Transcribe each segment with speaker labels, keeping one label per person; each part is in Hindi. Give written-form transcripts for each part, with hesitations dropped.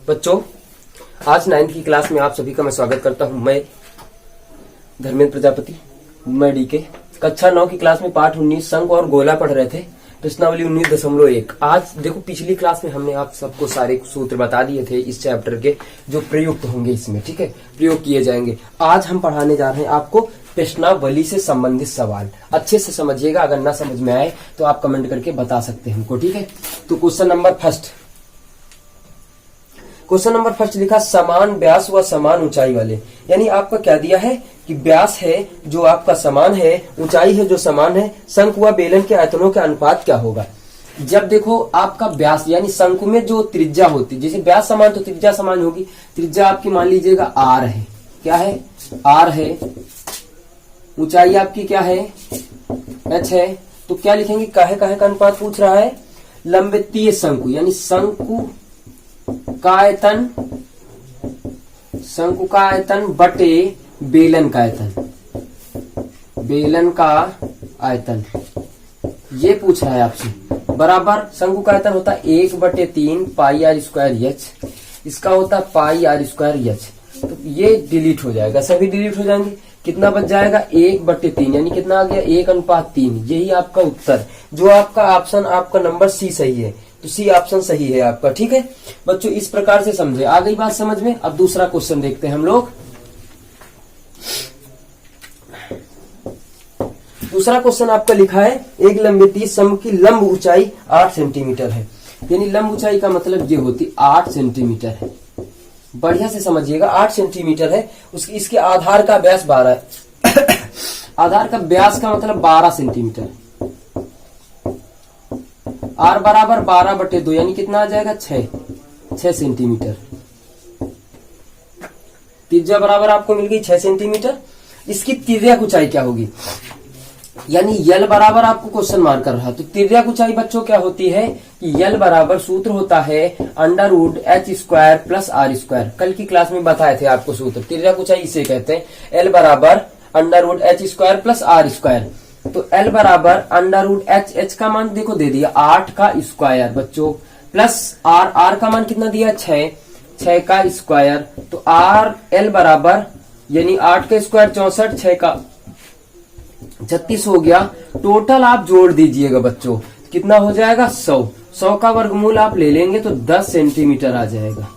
Speaker 1: बच्चों, आज 9th की क्लास में आप सभी का मैं स्वागत करता हूं। मैं धर्मेंद्र प्रजापति, मैं डीके। कक्षा 9 की क्लास में पाठ 19 शंख और गोला पढ़ रहे थे, प्रश्नावली 19.1। आज देखो, पिछली क्लास में हमने आप सबको सारे सूत्र बता दिए थे इस चैप्टर के, जो प्रयुक्त होंगे इसमें, ठीक है, प्रयोग किए जाएंगे। आज हम पढ़ाने जा रहे हैं आपको प्रश्नावली से संबंधित सवाल। अच्छे से समझिएगा, अगर ना समझ में आए तो आप कमेंट करके बता सकते हैं हमको, ठीक है। तो क्वेश्चन नंबर फर्स्ट लिखा, समान व्यास व समान ऊंचाई वाले। यानी आपका क्या दिया है कि व्यास है जो आपका समान है, ऊंचाई है जो समान है, शंकु व बेलन के आयतनों का अनुपात क्या होगा। जब देखो आपका व्यास यानी शंकु में जो त्रिज्या होती है, जैसे व्यास समान तो त्रिज्या समान होगी। त्रिज्या आपकी मान लीजिएगा आर है, क्या है, आर है। ऊंचाई आपकी क्या है, एच है। तो क्या लिखेंगे, काहे का अनुपात पूछ रहा है, लंबवृत्तीय शंकु यानी शंकु का आयतन बटे बेलन का आयतन, ये पूछ रहा है आपसे। बराबर शंकु का आयतन होता है 1/3 पाई आर स्क्वायर एच, इसका होता है पाई आर स्क्वायर एच। तो ये डिलीट हो जाएगा, सभी डिलीट हो जाएंगे। कितना बच जाएगा, 1/3 यानी कितना आ गया, 1:3। यही आपका उत्तर, जो आपका ऑप्शन, आपका नंबर सी सही है। तो सी ऑप्शन सही है आपका, ठीक है बच्चों। इस प्रकार से समझे, आ गई बात समझ में। अब दूसरा क्वेश्चन देखते हैं हम लोग। दूसरा क्वेश्चन आपका लिखा है, एक लंबवृत्तीय शंकु की लंब ऊंचाई 8 सेंटीमीटर है। यानी लंब ऊंचाई का मतलब ये होती 8 सेंटीमीटर है। बढ़िया से समझिएगा, 8 सेंटीमीटर है। इसके आधार का व्यास 12 है। आधार का व्यास का मतलब 12 सेंटीमीटर। आर बराबर 12/2 यानी कितना आ जाएगा, 6 सेंटीमीटर। त्रिज्या बराबर आपको मिल गई 6 सेंटीमीटर। इसकी तिर्यक ऊंचाई क्या होगी, यानी यल बराबर आपको क्वेश्चन मार्क कर रहा। तो तिर्यक ऊंचाई बच्चों क्या होती है कि यल बराबर सूत्र होता है √h² + r²। कल की क्लास में बताए थे आपको सूत्र। तिर्यक ऊंचाई इसे कहते हैं, L बराबर √h² + r²। तो L बराबर √h का मान देखो दे दिया 8 का स्क्वायर बच्चों, प्लस r का मान कितना दिया, 6 का स्क्वायर। तो L बराबर यानी 8 का स्क्वायर 64, 6 का 36 हो गया। टोटल आप जोड़ दीजिएगा बच्चों, कितना हो जाएगा, 100 का वर्गमूल आप ले लेंगे तो 10 सेंटीमीटर आ जाएगा।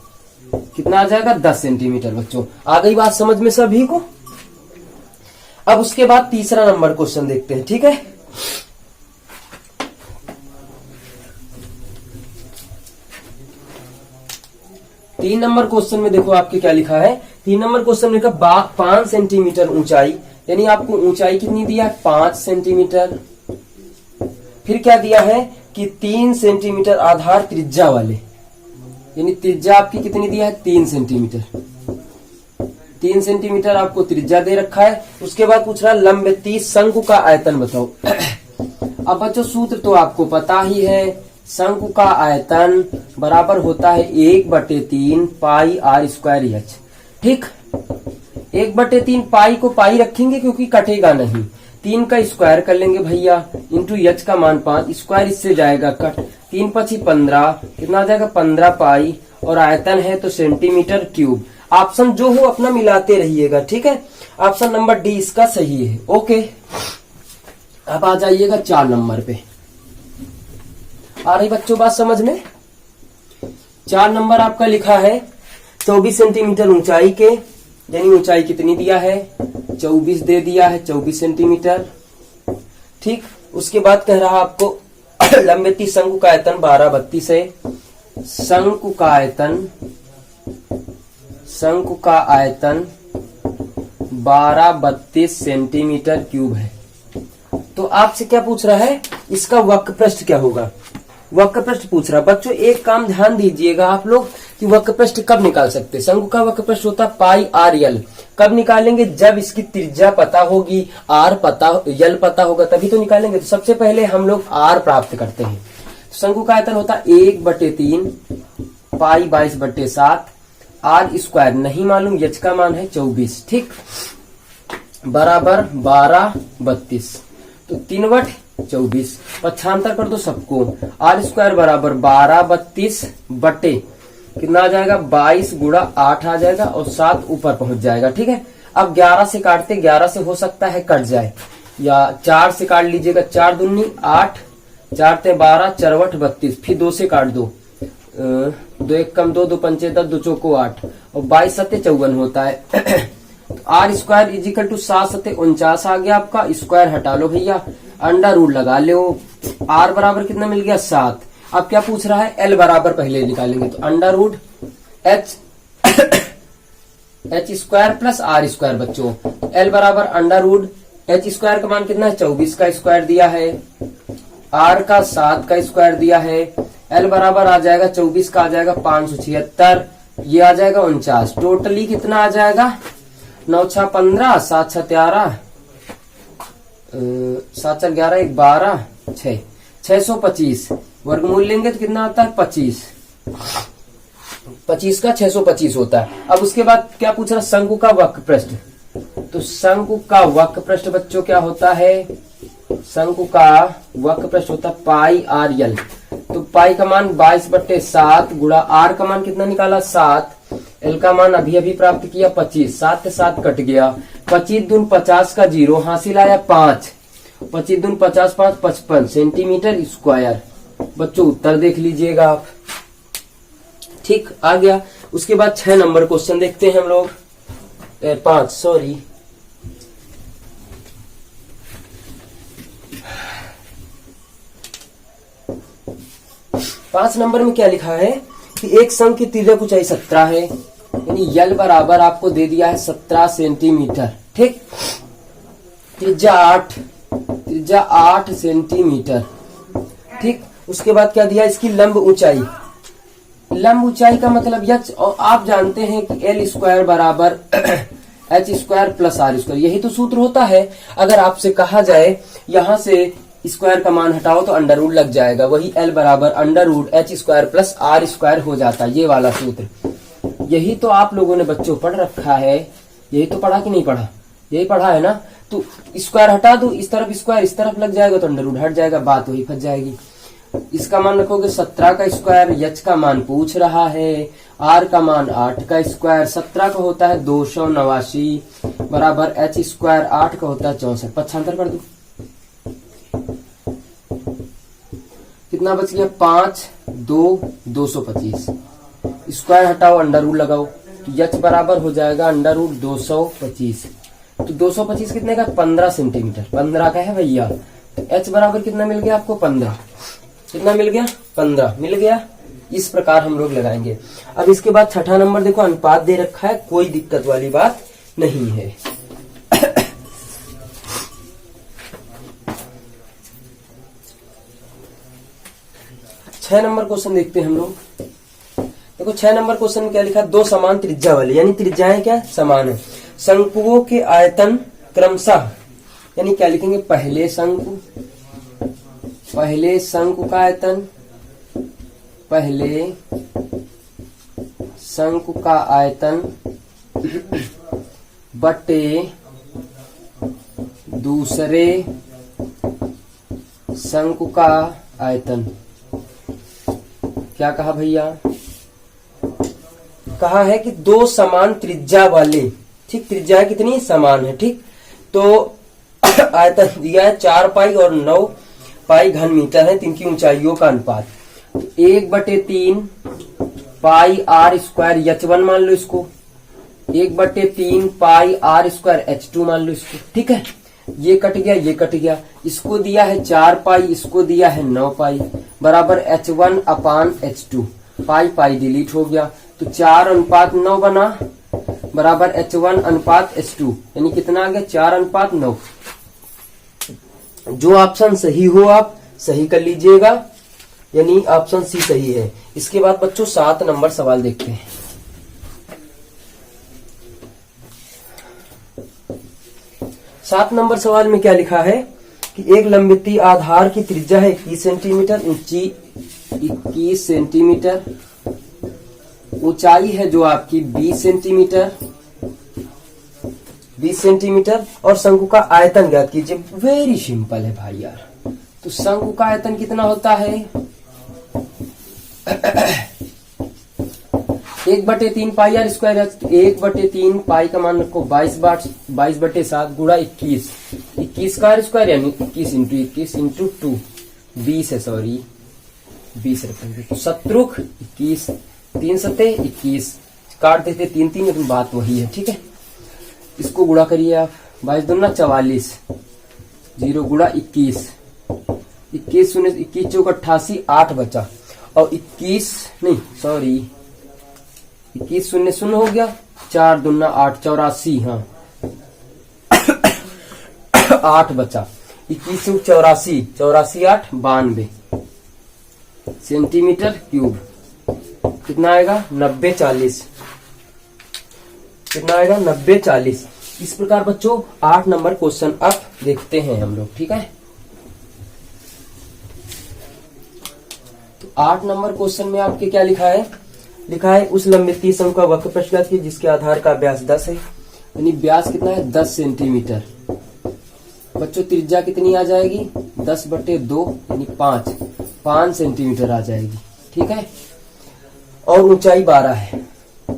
Speaker 1: कितना आ जाएगा, 10 सेंटीमीटर बच्चों। आ गई बात समझ में सभी को। अब उसके बाद तीसरा नंबर क्वेश्चन देखते हैं, ठीक है। तीन नंबर क्वेश्चन में देखो आपके क्या लिखा है। 3 नंबर क्वेश्चन में लिखा 5 सेंटीमीटर ऊंचाई, यानी आपको ऊंचाई कितनी दिया है, 5 सेंटीमीटर। फिर क्या दिया है कि 3 सेंटीमीटर आधार त्रिज्या वाले, यानी त्रिज्या आपकी कितनी दिया है, 3 सेंटीमीटर। 3 सेंटीमीटर आपको त्रिज्या दे रखा है। उसके बाद पूछ रहा है लंबवृत्तीय शंकु का आयतन बताओ। अब बच्चों सूत्र तो आपको पता ही है, शंकु का आयतन बराबर होता है 1/3 पाई r² एच। ठीक, 1/3 पाई को पाई रखेंगे क्योंकि कटेगा नहीं। 3 का स्क्वायर कर लेंगे भैया, इंटू एच का मान 5, स्क्वायर इससे जाएगा कट, 3 × 5 = 15, कितना आ जाएगा, 15 पाई। और आयतन है तो सेंटीमीटर क्यूब। ऑप्शन जो हो अपना मिलाते रहिएगा, ठीक है। ऑप्शन नंबर डी इसका सही है, ओके। अब आ जाइएगा 4 नंबर पे। आ रही बच्चों बात समझ में। 4 नंबर आपका लिखा है 24 सेंटीमीटर ऊंचाई के, यानी ऊंचाई कितनी दिया है, 24 दे दिया है, 24 सेंटीमीटर। ठीक, उसके बाद कह रहा आपको लंबवृत्तीय शंकु का आयतन 12/32 है। शंकु का आयतन 12/32 सेंटीमीटर क्यूब है। तो आपसे क्या पूछ रहा है, इसका वक्र पृष्ठ क्या होगा, वक्र पृष्ठ पूछ रहा है। बच्चों एक काम ध्यान दीजिएगा आप लोग कि वक्र पृष्ठ कब निकाल सकते हैं। शंकु का वक्र पृष्ठ होता है पाई r/l। कब निकालेंगे, जब इसकी त्रिज्या पता होगी, r पता, l पता होगा, तभी तो निकालेंगे। तो सबसे पहले हम लोग r प्राप्त करते हैं। शंकु का आयतन होता है 1/3 पाई 22/7, r² नहीं मालूम, h का मान है 24। ठीक, बराबर 12/32। तो 3/24 पक्षांतर कर दो सबको। r² बराबर 12/32 बटे कितना आ जाएगा 22 गुणा 8 आ जाएगा और 7 ऊपर पहुंच जाएगा। ठीक है, अब 11 से काटते, 11 से हो सकता है कट जाए, या 4 से काट लीजिएगा, 4 दूनी 8, 4 ते 12, 4 8 32, फिर 2 से काट दो, 2 1 कम 2, 2 पंचे 10, 2 चौको 8 और 22 सत्ते 54 होता है। तो आर स्क्वायर इजिकल टू 7 सत्ते 49 आ गया आपका। स्क्वायर हटा लो भैया, अंडर रूट लगा लो, आर बराबर कितना मिल गया 7। अब क्या पूछ रहा है, एल बराबर पहले निकालेंगे, तो under root H H square plus R square बच्चों, एल बराबर अंडर रूट एच स्क्वायर का मान कितना है 24 का स्क्वायर दिया है, आर का 7 का स्क्वायर दिया है, एल बराबर आ जाएगा 24 का आ जाएगा 576, ये आ जाएगा 49, टोटली कितना आ जाएगा 9 6 15, 7 6 13, 7 4 11 1 12 6, 625 वर्गमूल लेंगे तो कितना आता है 25, 25 का 625 होता है। अब उसके बाद क्या पूछ रहा, शंकु का वक्र पृष्ठ, तो शंकु का वक्र पृष्ठ बच्चों क्या होता है, शंकु का वक्र पृष्ठ होता है पाई आर एल। तो पाई का मान 22/7 गुणा आर का मान कितना निकाला 7, एल का मान अभी अभी प्राप्त किया 25, 7 से 7 कट गया, 25 दून 50 का 0 हासिल आया 5, 25 दून 50 5 55 सेंटीमीटर स्क्वायर। बच्चों उत्तर देख लीजिएगा आप, ठीक आ गया। उसके बाद 6 नंबर क्वेश्चन देखते हैं हम लोग, 5 सॉरी, पांच नंबर में क्या लिखा है कि एक शंख की तिर्यक ऊंचाई 17 है, यानी यल बराबर आपको दे दिया है 17 सेंटीमीटर। ठीक, त्रिज्या 8 सेंटीमीटर। ठीक, उसके बाद क्या दिया, इसकी लंब ऊंचाई, लंब ऊंचाई का मतलब यच, और आप जानते हैं कि एल स्क्वायर बराबर H square plus R square, यही तो सूत्र होता है। अगर आपसे कहा जाए यहां से स्क्वायर का मान हटाओ तो अंडर रूट लग जाएगा, वही एल बराबर under root H square plus R square हो जाता है, ये वाला सूत्र। यही तो आप लोगों ने बच्चों पढ़ रखा है, यही तो पढ़ा कि नहीं पढ़ा, यही पढ़ा है ना। तो स्क्वायर हटा दो, इस तरफ स्क्वायर इस तरफ लग जाएगा तो अंडर रूट हट जाएगा, बात वही फंस जाएगी। इसका मान रखोगे 17 का स्क्वायर, एच का मान पूछ रहा है, आर का मान 8 का स्क्वायर, 17 का होता है 289 बराबर एच स्क्वायर 8 का होता है 64, पक्षांतर कर दो, कितना बच गया 5 2 225, स्क्वायर हटाओ अंडर रूट लगाओ, तो एच बराबर हो जाएगा अंडर रूट 225। तो 225 कितने का 15 सेंटीमीटर, 15 का है भैया। तो एच बराबर कितना मिल गया आपको 15, कितना मिल गया 15 मिल गया। इस प्रकार हम लोग लगाएंगे। अब इसके बाद 6ठा नंबर देखो, अनुपात दे रखा है, कोई दिक्कत वाली बात नहीं है। 6 नंबर क्वेश्चन देखते हैं हम लोग। देखो 6 नंबर क्वेश्चन में क्या लिखा, दो समान त्रिज्या वाले, यानी त्रिज्याएं क्या समान है, शंकुओं के आयतन क्रमशः, यानी क्या लिखेंगे, पहले शंकु का आयतन, पहले शंकु का आयतन बटे दूसरे शंकु का आयतन। क्या कहा भैया, कहा है कि दो समान त्रिज्या वाले, ठीक, त्रिज्या कितनी समान है, ठीक, तो आयतन दिया है 4 पाई और 9 पाई घन मीटर है, इनकी ऊंचाइयों का अनुपात 1/3 पाई आर स्क्वायर H1 मान लो इसको, 1/3 पाई आर स्क्वायर H2 मान लो इसको, ठीक है। ये कट गया, ये कट गया, इसको दिया है 4 पाई, इसको दिया है 9 पाई बराबर H1 अपान H2, पाई पाई डिलीट हो गया, तो 4:9 बना बराबर H1 अनुपात H2, यानी कितना आ गया 4:9। जो ऑप्शन सही हो आप सही कर लीजिएगा, यानी ऑप्शन सी सही है। इसके बाद बच्चों 7 नंबर सवाल देखते हैं। 7 नंबर सवाल में क्या लिखा है कि एक लंबिती आधार की त्रिज्या है 21 सेंटीमीटर, ऊंची 21 सेंटीमीटर, ऊंचाई है जो आपकी 20 सेंटीमीटर, 20 सेंटीमीटर, और शंकु का आयतन ज्ञात कीजिए। वेरी सिंपल है भाई यार। तो शंकु का आयतन कितना होता है 1/3 पाई आर स्क्वायर है। 1/3 पाई का मान रखो 22/7 गुणा 21। 21 का आर स्क्वायर यानी 21 इंटू 2 20 है, सॉरी 20 रखेंगे। तो शत्रुघ 21, 3 सते 21, काट देते 3 लेकिन बात वही है, ठीक है। इसको गुणा करिए आप, 22 दूना 44, 0 गुणा 21, 21 शून्य 21 चौक 88, 8 बचा। और 21 शून्य शून्य हो गया, 4 दूना 8, 84, हाँ 8 बचा। 21 चौक 84, 84 8 92 सेंटीमीटर क्यूब। कितना आएगा 90 40, कितना आएगा 90 40। इस प्रकार बच्चों 8 नंबर क्वेश्चन अब देखते हैं हम लोग, ठीक है। तो 8 नंबर क्वेश्चन में आपके क्या लिखा है, लिखा है उस लंबितीय शंकु का वक्र प्रश्न ज्ञात कीजिए जिसके आधार का व्यास 10 है, यानी व्यास कितना है 10 सेंटीमीटर। बच्चों त्रिज्या कितनी आ जाएगी 10/2 यानी 5 सेंटीमीटर आ जाएगी, ठीक है। और ऊंचाई 12 है,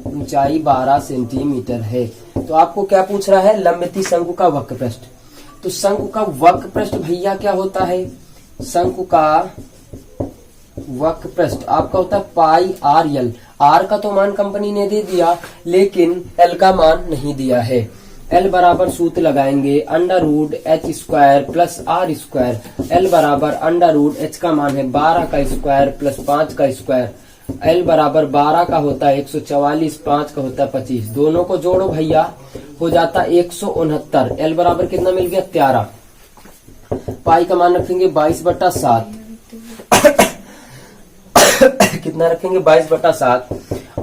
Speaker 1: ऊंचाई 12 सेंटीमीटर है। तो आपको क्या पूछ रहा है, लंबितीय शंकु का वक्र पृष्ठ। तो शंकु का वक्र पृष्ठ भैया क्या होता है, शंकु का वक्र पृष्ठ आपका होता है पाई आर एल। आर का तो मान कंपनी ने दे दिया लेकिन एल का मान नहीं दिया है। एल बराबर सूत्र लगाएंगे √h² plus R square. L बराबर √h का मान है 12 का स्क्वायर प्लस 5 का स्क्वायर। एल बराबर 12 का होता है 144, 5 का होता है 25। दोनों को जोड़ो भैया, हो जाता 169। एल बराबर कितना मिल गया 13। पाई का मान रखेंगे 22/7 कितना रखेंगे 22/7।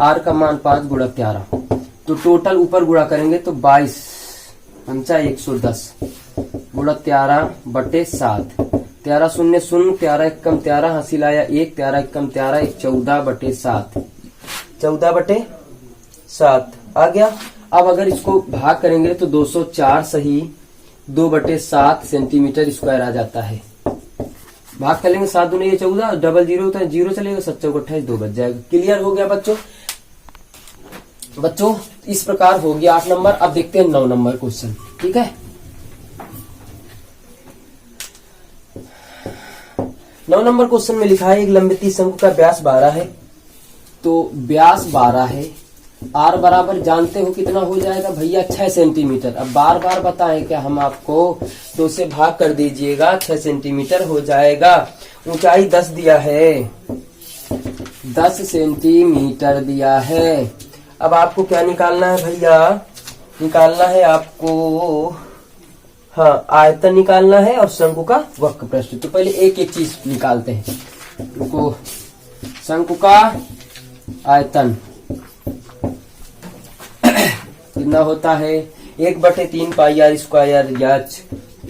Speaker 1: आर का मान 5 गुणा 13। तो टोटल ऊपर गुणा करेंगे तो 22 पंचा 110 गुणा 13/7। 13 शून्य शून्य, 13 एक कम 13, हासिल आया 1, 13 एक कम 13, 1 14/7, 14/7 आ गया। अब अगर इसको भाग करेंगे तो 204 सही 2/7 सेंटीमीटर स्क्वायर आ जाता है। भाग करेंगे 7 दूनी 14, डबल 0 होता है 0 चलेगा, 7 चौक 28, 2 बच जाएगा। क्लियर हो गया बच्चों इस प्रकार हो गया 8 नंबर। अब देखते हैं 9 नंबर क्वेश्चन, ठीक है। 9 नंबर क्वेश्चन में लिखा है एक लंबितीय शंकु का व्यास 12 है। तो व्यास 12 है, आर बराबर जानते हो कितना हो जाएगा भैया 6 सेंटीमीटर। अब बार बार बताएं क्या हम आपको, तो उसे भाग कर दीजिएगा 6 सेंटीमीटर हो जाएगा। ऊंचाई 10 दिया है, 10 सेंटीमीटर दिया है। अब आपको क्या निकालना है भैया, निकालना है आपको हाँ आयतन निकालना है और शंकु का वक्र पृष्ठ। तो पहले एक एक चीज निकालते हैं। रुको, शंकु का आयतन कितना होता है 1/3 पाई आर स्क्वायर एच।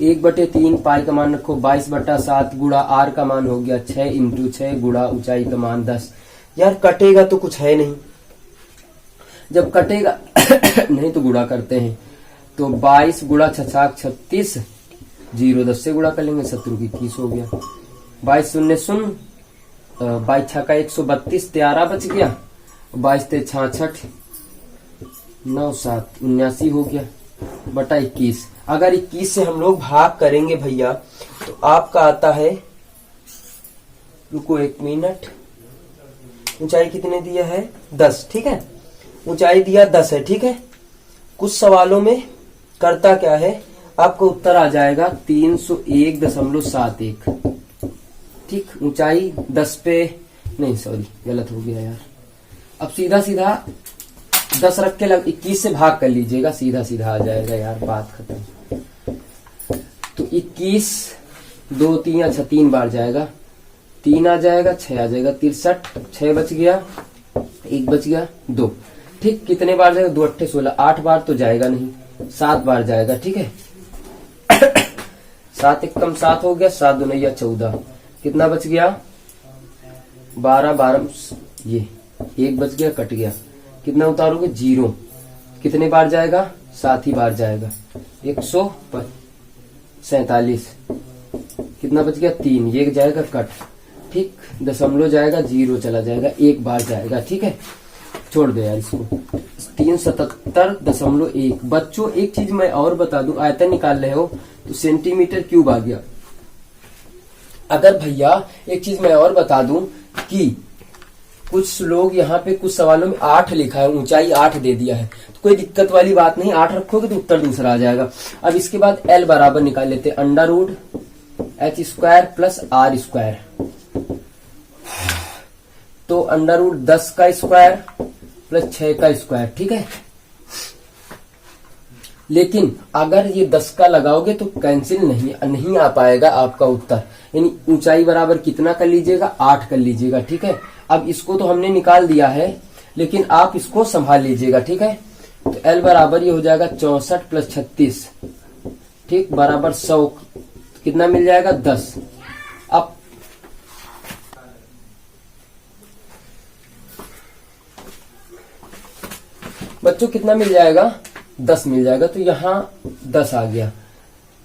Speaker 1: 1/3 पाई का मान रखो 22/7 गुणा आर का मान हो गया 6 इंटू 6 गुणा ऊंचाई का मान 10। यार कटेगा तो कुछ है नहीं, जब कटेगा नहीं तो गुणा करते हैं। तो 22 गुणा 6 36, 0 10 से गुणा कर लेंगे, 70 की 30 हो गया। 22 शून्य शून्य, 22 6 का 132, 13 बच गया। 22 ते 66, 9 7 79 हो गया बटा 21। अगर 21 से हम लोग भाग करेंगे भैया तो आपका आता है, रुको 1 मिनट, ऊंचाई कितने दिया है 10, ठीक है। ऊंचाई दिया 10 है, ठीक है। कुछ सवालों में करता क्या है, आपको उत्तर आ जाएगा 301.71, ठीक। ऊंचाई 10 पे नहीं, सॉरी गलत हो गया यार। अब सीधा सीधा 10 रख के 21 से भाग कर लीजिएगा, सीधा सीधा आ जाएगा यार, बात खत्म। तो 21 2 3 अच्छा 3 बार जाएगा, 3 आ जाएगा, 6 आ जाएगा, 63, 6 बच गया, 1 बच गया, 2, ठीक। कितने बार जाएगा 2 8 16, 8 बार तो जाएगा नहीं, 7 बार जाएगा, ठीक है। 7 एक कम 7 हो गया, 7 2 14, कितना बच गया 12 12, ये 1 बच गया, कट गया। कितना उतारोगे 0, कितने बार जाएगा 7 ही बार जाएगा, 147, कितना बच गया 3, ये जाएगा कट, ठीक। दशमलव जाएगा, 0 चला जाएगा, 1 बार जाएगा, ठीक है। छोड़ दो यार इसको। 377.1। बच्चों एक चीज मैं और बता दूं, आयतन निकाल रहे हो तो सेंटीमीटर क्यूब आ गया। अगर भैया एक चीज मैं और बता दूं कि कुछ लोग यहाँ पे कुछ सवालों में 8 लिखा है, ऊंचाई 8 दे दिया है, तो कोई दिक्कत वाली बात नहीं, 8 रखोगे तो उत्तर दूसरा आ जाएगा। अब इसके बाद L बराबर निकाल लेते हैं, √h² प्लस r²। तो √10 का स्क्वायर प्लस 6 का स्क्वायर, ठीक है। लेकिन अगर ये 10 का लगाओगे तो कैंसिल नहीं आ पाएगा आपका उत्तर, यानी ऊंचाई बराबर कितना कर लीजिएगा, 8 कर लीजिएगा, ठीक है। अब इसको तो हमने निकाल दिया है, लेकिन आप इसको संभाल लीजिएगा, ठीक है। तो L बराबर ये हो जाएगा 64 प्लस 36, ठीक, बराबर 100, कितना मिल जाएगा, 10। अब बच्चों कितना मिल जाएगा, 10 मिल जाएगा। तो यहाँ 10 आ गया,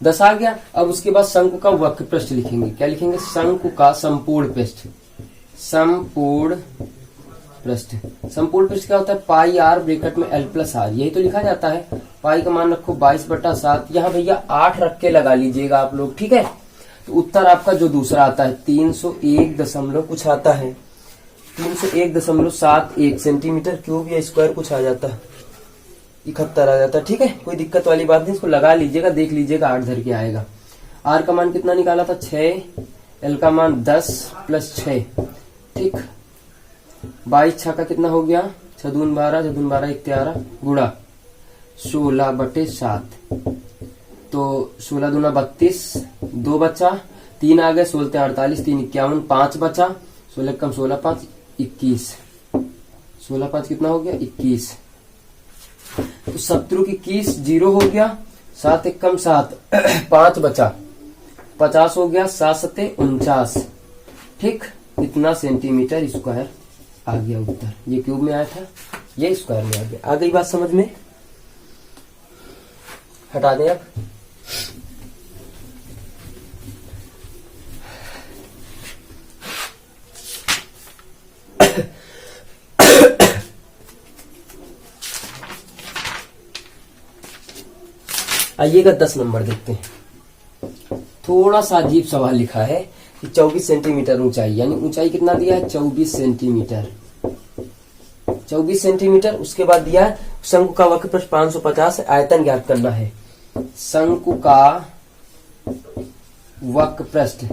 Speaker 1: 10 आ गया। अब उसके बाद शंकु का वक्र पृष्ठ लिखेंगे, क्या लिखेंगे, शंकु का संपूर्ण पृष्ठ। संपूर्ण पृष्ठ, संपूर्ण पृष्ठ क्या होता है, पाई आर ब्रैकेट में L प्लस आर, यही तो लिखा जाता है। पाई का मान रखो 22/7, यहाँ भैया 8 रख के लगा लीजिएगा आप लोग, ठीक है। तो उत्तर आपका जो दूसरा आता है 301 दशमलव कुछ आता है, 301.71 सेंटीमीटर क्यूब या स्क्वायर कुछ आ जाता है, 71 आ जाता है, ठीक है। कोई दिक्कत वाली बात नहीं, इसको लगा लीजिएगा, देख लीजिएगा 8 धर के आएगा। आर का मान कितना निकाला था, 6, एल का मान 10 प्लस 6, ठीक। 22 का कितना हो गया, 6 दून 12, 6 दून 12 11 गुणा 16/7, तो 16 दूना 32, 2 बचा, 3 आ गए, 16 48, 3 51, 5 बचा, 16 कम 16 5 21, 16 5 कितना हो गया, 21। तो 70 की 21 0 हो गया, 7 1 कम 7, 5 बचा, 50 हो गया, 7 7 49, ठीक। इतना सेंटीमीटर स्क्वायर आ गया उत्तर। ये क्यूब में आया था, ये स्क्वायर में आ गया। आ गई बात समझ में, हटा दें अब। आइएगा 10 नंबर देखते हैं। थोड़ा सा अजीब सवाल लिखा है कि 24 सेंटीमीटर ऊंचाई, यानी ऊंचाई कितना दिया है, 24 सेंटीमीटर, 24 सेंटीमीटर। उसके बाद दिया है शंकु का वक्र पृष्ठ 550, आयतन ज्ञात करना है। शंकु का वक्र पृष्ठ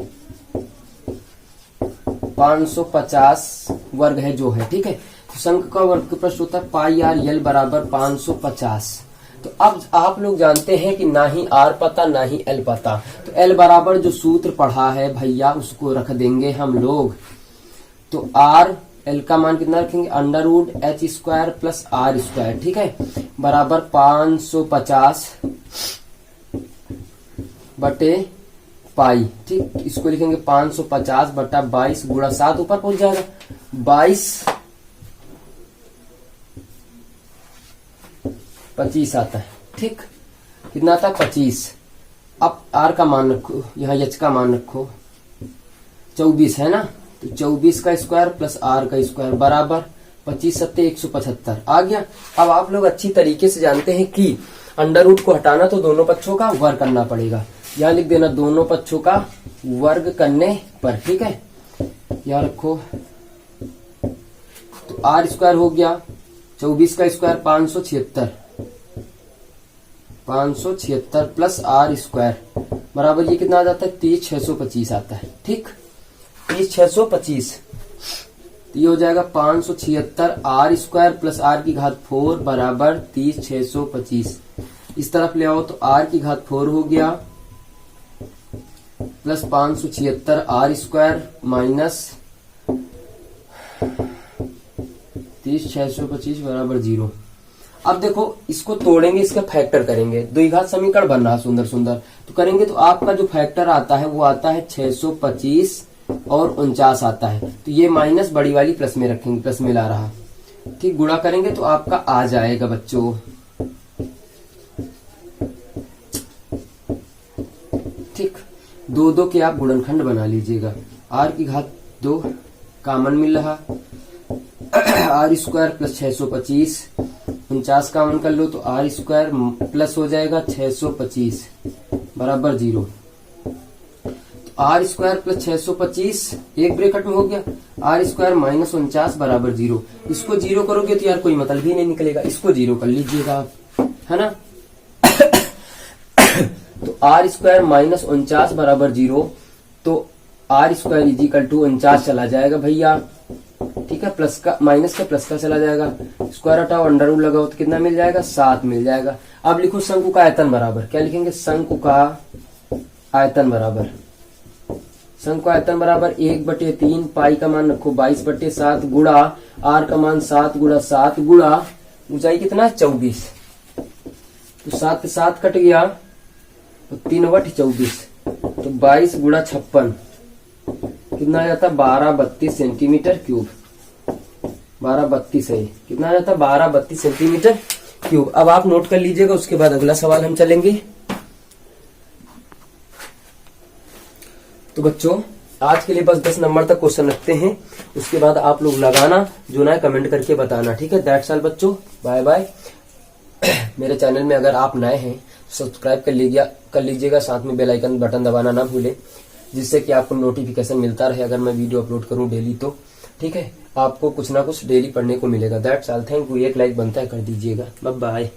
Speaker 1: 550 वर्ग है जो है, ठीक है। तो शंकु का वक्र पृष्ठ होता है पाई आर यल बराबर 550। तो अब आप लोग जानते हैं कि ना ही आर पता ना ही एल पता, तो एल बराबर जो सूत्र पढ़ा है भैया उसको रख देंगे हम लोग। तो आर एल का मान कितना रखेंगे, √h² प्लस r², ठीक है, बराबर 550 बटे पाई, ठीक। इसको लिखेंगे 550 बटा 22 गुणा 7, ऊपर पहुंच जाएगा 22 25 आता है, ठीक। कितना आता है, 25। अब आर का मान रखो, यहाँ एच का मान रखो, 24 है ना, तो 24 का स्क्वायर प्लस आर का स्क्वायर बराबर 25 7 175 आ गया। अब आप लोग अच्छी तरीके से जानते हैं कि अंडर रूट को हटाना तो दोनों पक्षों का वर्ग करना पड़ेगा। यहाँ लिख देना दोनों पक्षों का वर्ग करने पर, ठीक है। यहाँ रखो, तो आर स्क्वायर हो गया 24 का स्क्वायर 576 प्लस आर स्क्वायर बराबर ये कितना आ जाता है, 30,625 आता है, ठीक। 30,625, तो ये हो जाएगा 576 आर स्क्वायर प्लस आर की घात 4 बराबर 30,625। इस तरफ ले आओ तो आर की घात 4 हो गया प्लस 576 आर स्क्वायर माइनस 30,625 बराबर 0। अब देखो इसको तोड़ेंगे, इसका फैक्टर करेंगे, द्विघात समीकरण बन रहा सुंदर सुंदर, तो करेंगे तो आपका जो फैक्टर आता है वो आता है 625 और 49 आता है। तो ये माइनस बड़ी वाली प्लस में रखेंगे, प्लस में ला रहा, ठीक। गुणा करेंगे तो आपका आ जाएगा बच्चों, ठीक। 2 के आप गुणनखंड बना लीजिएगा, आर की घात 2 कॉमन मिल रहा, आर स्क्वायर प्लस 625, 49 कामन कर लो तो आर स्क्वायर प्लस हो जाएगा 625 बराबर 0। तो आर स्क्वायर प्लस 625 एक ब्रैकेट में हो गया, आर स्क्वायर माइनस 49 बराबर 0। इसको 0 करोगे तो यार कोई मतलब ही नहीं निकलेगा, इसको 0 कर लीजिएगा आप, है ना। तो आर स्क्वायर माइनस 49 बराबर 0, तो R square is equal to 49 चला जाएगा भैया, ठीक है। प्लस का माइनस का प्लस का चला जाएगा, स्क्वायर हटाओ अंडर रूट लगाओ तो कितना मिल जाएगा 7 मिल जाएगा। अब लिखो शंकु का आयतन बराबर, क्या लिखेंगे, शंकु का आयतन बराबर, शंकु का आयतन बराबर 1/3 पाई का मान रखो 22/7 गुणा आर का मान 7 गुणा 7 गुणा ऊंचाई कितना 24, तो 7 से 7 कट गया तो 3/24, तो 22 गुणा 56 कितना आ जाता 1232 सेंटीमीटर क्यूब, 1232 है, कितना आ जाता 1232 सेंटीमीटर क्यूब। अब आप नोट कर लीजिएगा, उसके बाद अगला सवाल हम चलेंगे। तो बच्चों आज के लिए बस 10 नंबर तक क्वेश्चन रखते हैं, उसके बाद आप लोग लगाना, जो ना कमेंट करके बताना, ठीक है। दैट्स ऑल बच्चों, बाय बाय। मेरे चैनल में अगर आप नए हैं सब्सक्राइब कर लीजिएगा, साथ में बेल आइकन बटन दबाना ना भूलें, जिससे कि आपको नोटिफिकेशन मिलता रहे अगर मैं वीडियो अपलोड करूं डेली तो, ठीक है। आपको कुछ ना कुछ डेली पढ़ने को मिलेगा। That's all, thank you. एक लाइक बनता है कर दीजिएगा, बाय बाय।